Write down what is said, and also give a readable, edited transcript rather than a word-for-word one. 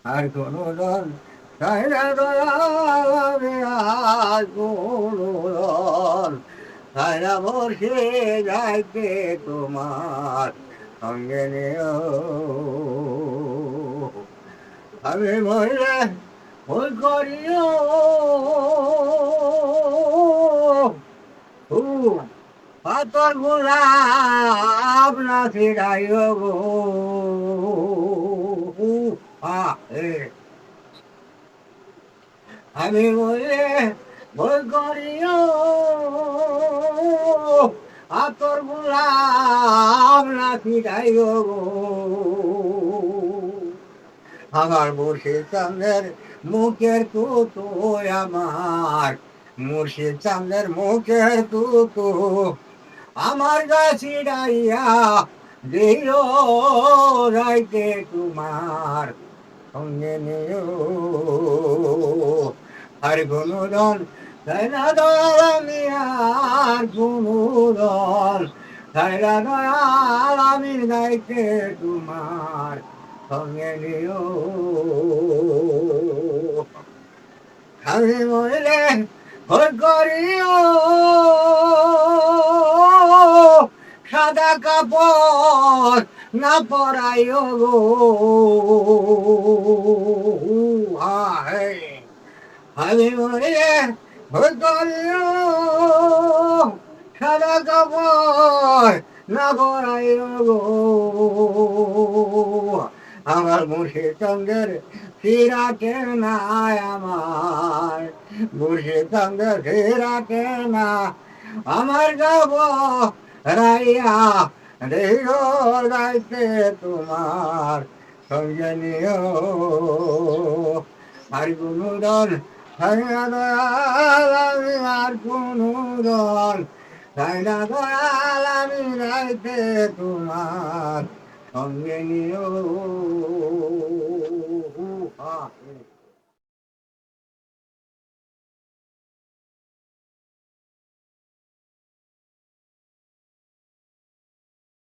আর কোনো দল তাই না দয়াবে আর কোনো দল তাই না বসে যাইতে তোমার সঙ্গে নিও আমি মহিলা ভুল করিও পাতর গোলাপ না ফিরাইও গো আমি বলে ভুল করিও পাতর গোলাপ না ফিরাইও গো আমার মুর্শিদ চাঁদের মুখের তুতু আমার মুর্শিদ চাঁদের মুখের তুতু আমার গাছি ডাইয়া দিও রাইতে তোমার সঙ্গে নিও আর গুনুদন তাই না দয়াল আর গুনুদন তাই না দয়াল আমি রাইতে তোমার সঙ্গে নিও আমি মহিলে ভুল করিও সাদা কাপড় না পরাইও গো আমি মহিলে ভুল করিও সাদা কাপড় না পরাইও গো আমার মুর্শিদ চন্দ্রের ফিরাতে না আমার মুর্শিদ চন্দ্রের ফিরাতে না আমার গাব রাইয়া রেও গাইতে তোমার সঙ্গে নিও আর কোনো দল আর কোনো দল তাই না দয়াল আমি গাইতে তোমার সঙ্গে নিও